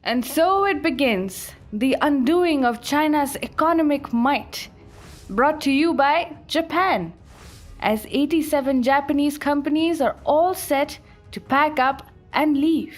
And so it begins, the undoing of China's economic might, brought to you by Japan, as 87 Japanese companies are all set to pack up and leave.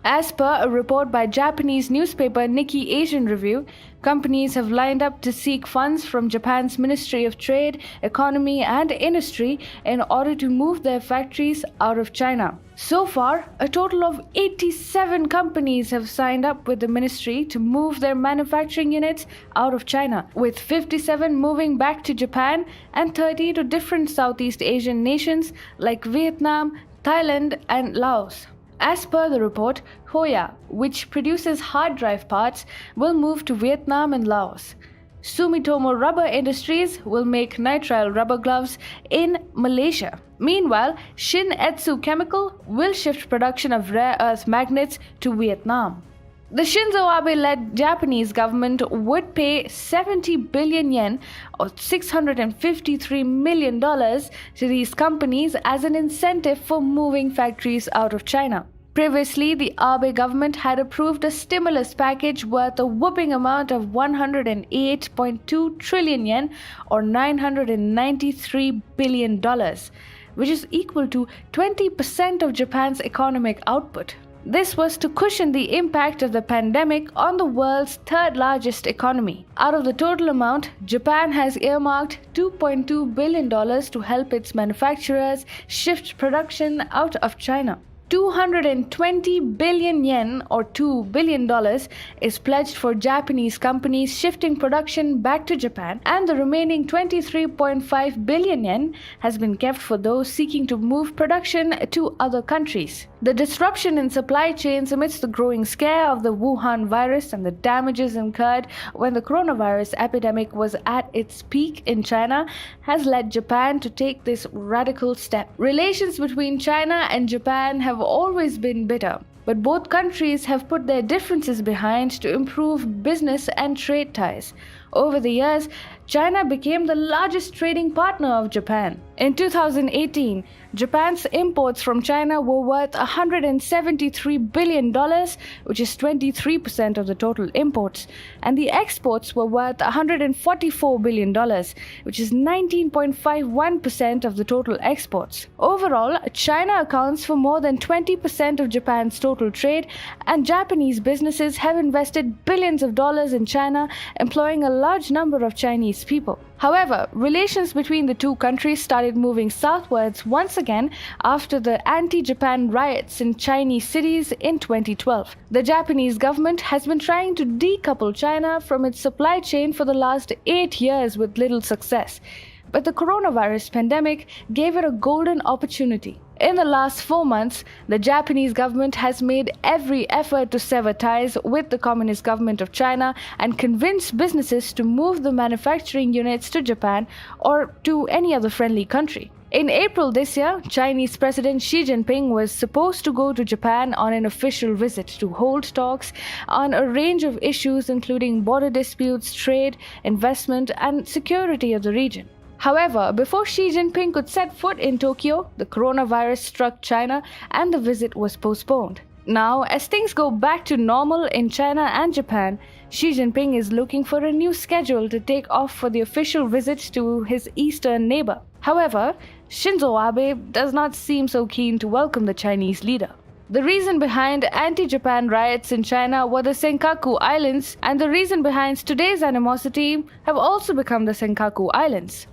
As per a report by Japanese newspaper Nikkei Asian Review, companies have lined up to seek funds from Japan's Ministry of Trade, Economy and Industry in order to move their factories out of China. So far, a total of 87 companies have signed up with the ministry to move their manufacturing units out of China, with 57 moving back to Japan and 30 to different Southeast Asian nations like Vietnam, Thailand and Laos. As per the report, Hoya, which produces hard drive parts, will move to Vietnam and Laos. Sumitomo Rubber Industries will make nitrile rubber gloves in Malaysia. Meanwhile, Shin Etsu Chemical will shift production of rare earth magnets to Vietnam. The Shinzo Abe-led Japanese government would pay 70 billion yen or $653 million to these companies as an incentive for moving factories out of China. Previously, the Abe government had approved a stimulus package worth a whopping amount of 108.2 trillion yen or $993 billion, which is equal to 20% of Japan's economic output. This was to cushion the impact of the pandemic on the world's third largest economy. Out of the total amount, Japan has earmarked $2.2 billion to help its manufacturers shift production out of China. 220 billion yen or $2 billion is pledged for Japanese companies shifting production back to Japan, and the remaining 23.5 billion yen has been kept for those seeking to move production to other countries. The disruption in supply chains amidst the growing scare of the Wuhan virus and the damages incurred when the coronavirus epidemic was at its peak in China has led Japan to take this radical step. Relations between China and Japan have always been bitter, but both countries have put their differences behind to improve business and trade ties. Over the years, China became the largest trading partner of Japan. In 2018, Japan's imports from China were worth $173 billion, which is 23% of the total imports, and the exports were worth $144 billion, which is 19.51% of the total exports. Overall, China accounts for more than 20% of Japan's total trade, and Japanese businesses have invested billions of dollars in China, employing a large number of Chinese people. However, relations between the two countries started moving southwards once again after the anti-Japan riots in Chinese cities in 2012. The Japanese government has been trying to decouple China from its supply chain for the last 8 years with little success. But the coronavirus pandemic gave it a golden opportunity. In the last 4 months, the Japanese government has made every effort to sever ties with the Communist government of China and convince businesses to move the manufacturing units to Japan or to any other friendly country. In April this year, Chinese President Xi Jinping was supposed to go to Japan on an official visit to hold talks on a range of issues including border disputes, trade, investment, and security of the region. However, before Xi Jinping could set foot in Tokyo, the coronavirus struck China and the visit was postponed. Now, as things go back to normal in China and Japan, Xi Jinping is looking for a new schedule to take off for the official visit to his eastern neighbor. However, Shinzo Abe does not seem so keen to welcome the Chinese leader. The reason behind anti-Japan riots in China were the Senkaku Islands, and the reason behind today's animosity have also become the Senkaku Islands.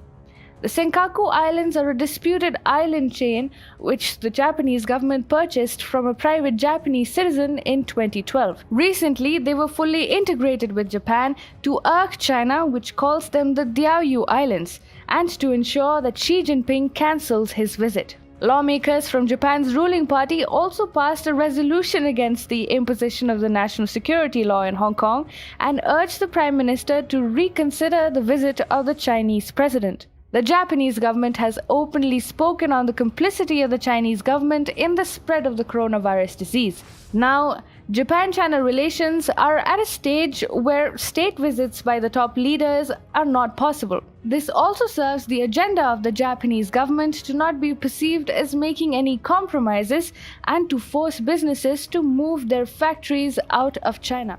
The Senkaku Islands are a disputed island chain which the Japanese government purchased from a private Japanese citizen in 2012. Recently, they were fully integrated with Japan to irk China, which calls them the Diaoyu Islands, and to ensure that Xi Jinping cancels his visit. Lawmakers from Japan's ruling party also passed a resolution against the imposition of the national security law in Hong Kong and urged the Prime Minister to reconsider the visit of the Chinese president. The Japanese government has openly spoken on the complicity of the Chinese government in the spread of the coronavirus disease. Now, Japan-China relations are at a stage where state visits by the top leaders are not possible. This also serves the agenda of the Japanese government to not be perceived as making any compromises and to force businesses to move their factories out of China.